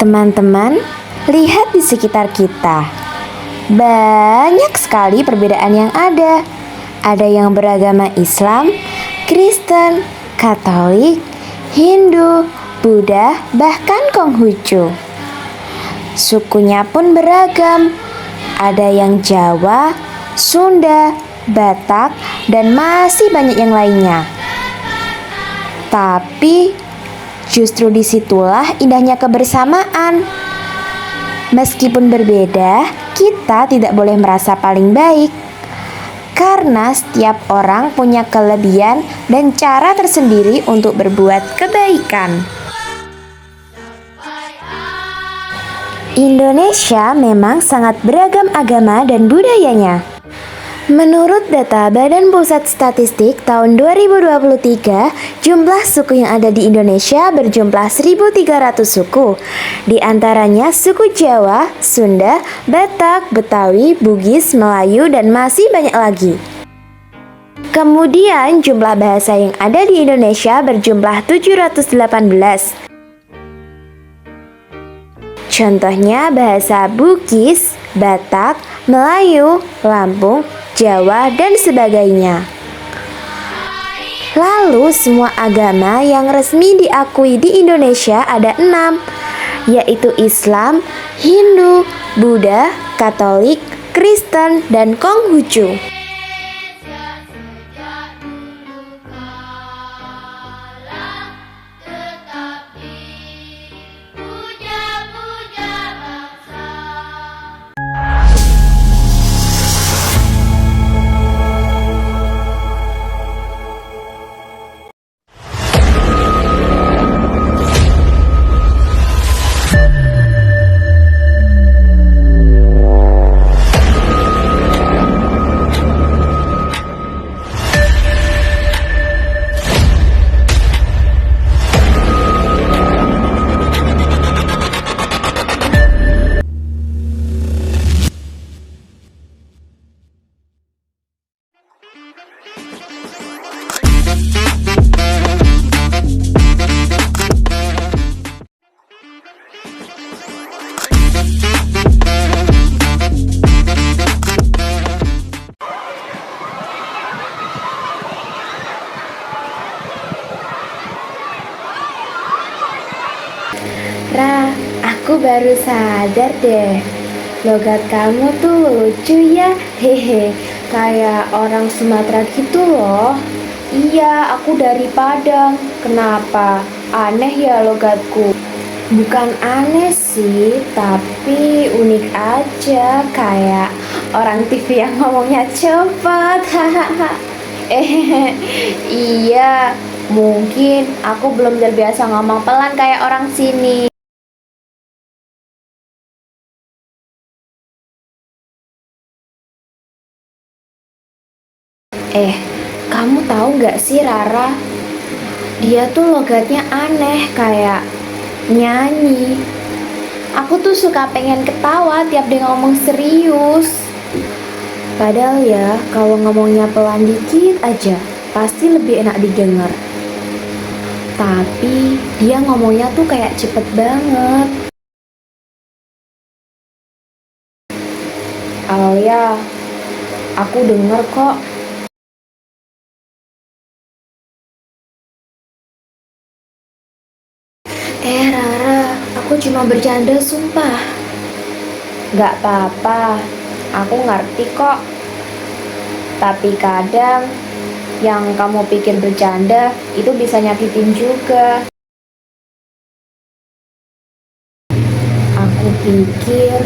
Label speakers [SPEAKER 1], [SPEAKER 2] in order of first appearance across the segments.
[SPEAKER 1] Teman-teman, lihat di sekitar kita. Banyak sekali perbedaan yang ada. Ada yang beragama Islam, Kristen, Katolik, Hindu, Buddha, bahkan Konghucu. Sukunya pun beragam. Ada yang Jawa, Sunda, Batak, dan masih banyak yang lainnya. Tapi justru disitulah indahnya kebersamaan. Meskipun berbeda, kita tidak boleh merasa paling baik. Karena setiap orang punya kelebihan dan cara tersendiri untuk berbuat kebaikan. Indonesia memang sangat beragam agama dan budayanya. Menurut data Badan Pusat Statistik tahun 2023, jumlah suku yang ada di Indonesia berjumlah 1.300 suku. Di antaranya suku Jawa, Sunda, Batak, Betawi, Bugis, Melayu, dan masih banyak lagi. Kemudian jumlah bahasa yang ada di Indonesia berjumlah 718. Contohnya bahasa Bugis, Batak, Melayu, Lampung, Jawa, dan sebagainya. Lalu semua agama yang resmi diakui di Indonesia ada 6, yaitu Islam, Hindu, Buddha, Katolik, Kristen, dan Konghucu. Ra, aku baru sadar deh. Logat kamu tuh lucu ya, hehe. Kayak orang Sumatera gitu loh. Iya, aku dari Padang. Kenapa? Aneh ya logatku? Bukan aneh sih, tapi unik aja. Kayak orang TV yang ngomongnya cepat. Hahaha. Iya, mungkin aku belum terbiasa ngomong pelan kayak orang sini. Kamu tahu nggak sih Rara? Dia tuh logatnya aneh kayak nyanyi. Aku tuh suka pengen ketawa tiap dia ngomong serius. Padahal ya, kalau ngomongnya pelan dikit aja, pasti lebih enak didengar. Tapi dia ngomongnya tuh kayak cepet banget. Ya, aku denger kok. Rara, aku cuma bercanda sumpah. Gak apa-apa, aku ngerti kok. Tapi kadang yang kamu pikir bercanda itu bisa nyakitin juga. Aku pikir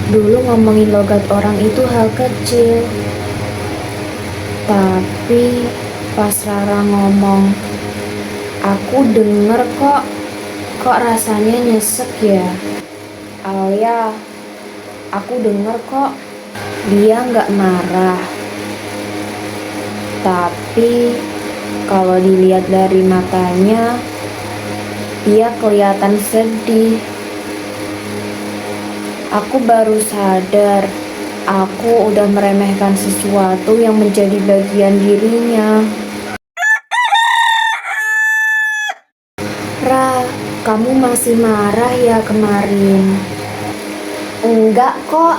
[SPEAKER 1] dulu ngomongin logat orang itu hal kecil. Tapi pas Rara ngomong, aku denger kok rasanya nyesek ya. Ya, aku denger kok dia nggak marah. Tapi kalau dilihat dari matanya, dia kelihatan sedih. Aku baru sadar, aku udah meremehkan sesuatu yang menjadi bagian dirinya. kamu masih marah ya kemarin? Enggak kok,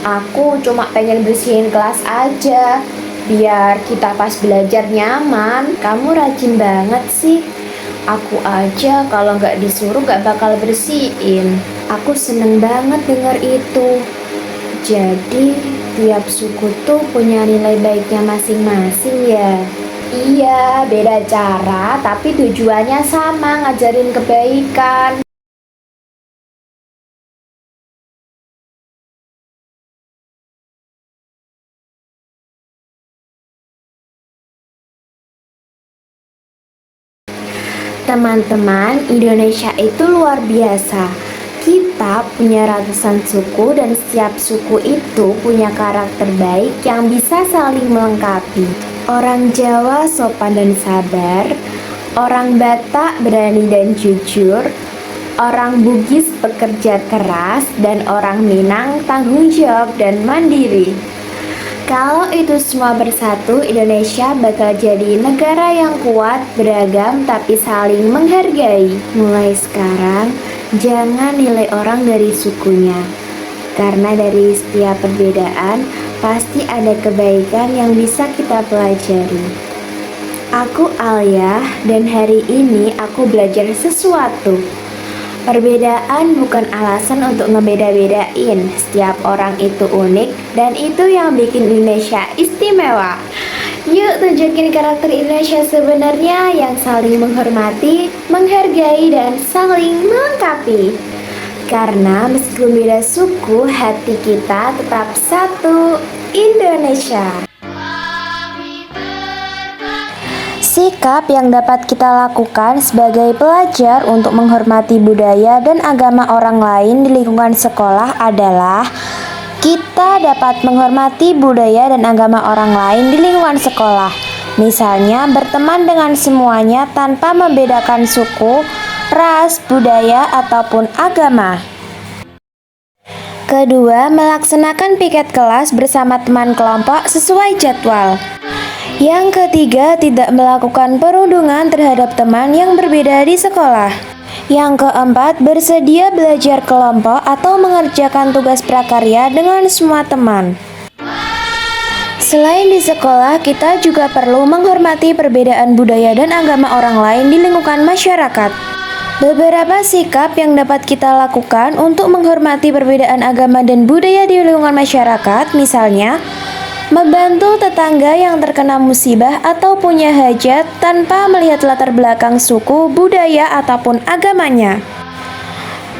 [SPEAKER 1] aku cuma pengen bersihin kelas aja, biar kita pas belajar nyaman. Kamu rajin banget sih. Aku aja kalau nggak disuruh nggak bakal bersihin. Aku seneng banget denger itu. Jadi, tiap suku tuh punya nilai baiknya masing-masing ya? Iya, beda cara, tapi tujuannya sama, ngajarin kebaikan. Teman-teman, Indonesia itu luar biasa. Kita punya ratusan suku dan setiap suku itu punya karakter baik yang bisa saling melengkapi. Orang Jawa sopan dan sabar, orang Batak berani dan jujur, orang Bugis pekerja keras, dan orang Minang tanggung jawab dan mandiri. Kalau itu semua bersatu, Indonesia bakal jadi negara yang kuat, beragam, tapi saling menghargai. Mulai sekarang, jangan nilai orang dari sukunya. Karena dari setiap perbedaan, pasti ada kebaikan yang bisa kita pelajari. Aku Alia, dan hari ini aku belajar sesuatu. Perbedaan bukan alasan untuk ngebeda-bedain. Setiap orang itu unik dan itu yang bikin Indonesia istimewa. Yuk tunjukin karakter Indonesia sebenarnya yang saling menghormati, menghargai, dan saling melengkapi. Karena meskipun beda suku, hati kita tetap satu, Indonesia. Sikap yang dapat kita lakukan sebagai pelajar untuk menghormati budaya dan agama orang lain di lingkungan sekolah adalah kita dapat menghormati budaya dan agama orang lain di lingkungan sekolah. Misalnya berteman dengan semuanya tanpa membedakan suku, ras, budaya, ataupun agama. Kedua, melaksanakan piket kelas bersama teman kelompok sesuai jadwal. Yang ketiga, tidak melakukan perundungan terhadap teman yang berbeda di sekolah. Yang keempat, bersedia belajar kelompok atau mengerjakan tugas prakarya dengan semua teman. Selain di sekolah, kita juga perlu menghormati perbedaan budaya dan agama orang lain di lingkungan masyarakat. Beberapa sikap yang dapat kita lakukan untuk menghormati perbedaan agama dan budaya di lingkungan masyarakat, misalnya membantu tetangga yang terkena musibah atau punya hajat tanpa melihat latar belakang suku, budaya, ataupun agamanya.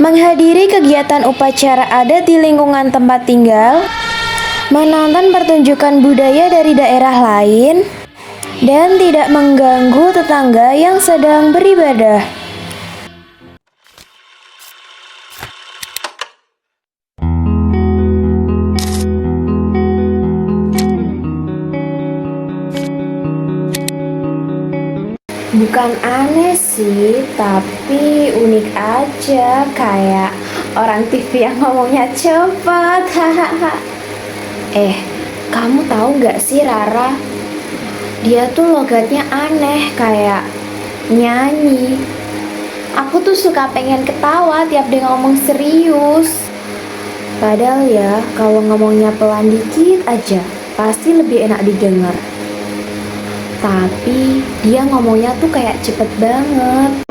[SPEAKER 1] Menghadiri kegiatan upacara adat di lingkungan tempat tinggal, menonton pertunjukan budaya dari daerah lain, dan tidak mengganggu tetangga yang sedang beribadah. Bukan aneh sih, tapi unik aja, kayak orang TV yang ngomongnya cepet. Hahaha. Kamu tahu nggak sih Rara? Dia tuh logatnya aneh, kayak nyanyi. Aku tuh suka pengen ketawa tiap dia ngomong serius. Padahal ya, kalau ngomongnya pelan dikit aja, pasti lebih enak didengar. Tapi dia ngomongnya tuh kayak cepet banget.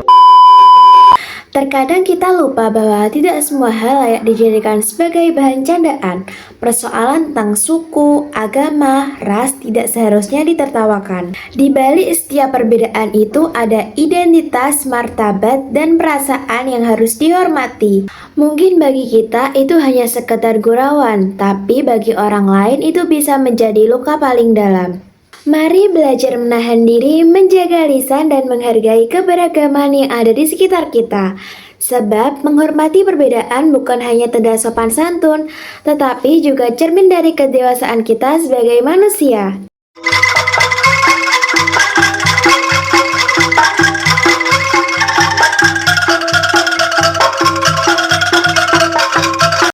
[SPEAKER 1] Terkadang kita lupa bahwa tidak semua hal layak dijadikan sebagai bahan candaan. Persoalan tentang suku, agama, ras tidak seharusnya ditertawakan. Di balik setiap perbedaan itu ada identitas, martabat, dan perasaan yang harus dihormati. Mungkin bagi kita itu hanya sekedar gurauan, tapi bagi orang lain itu bisa menjadi luka paling dalam. Mari belajar menahan diri, menjaga lisan, dan menghargai keberagaman yang ada di sekitar kita. Sebab menghormati perbedaan bukan hanya tanda sopan santun, tetapi juga cermin dari kedewasaan kita sebagai manusia.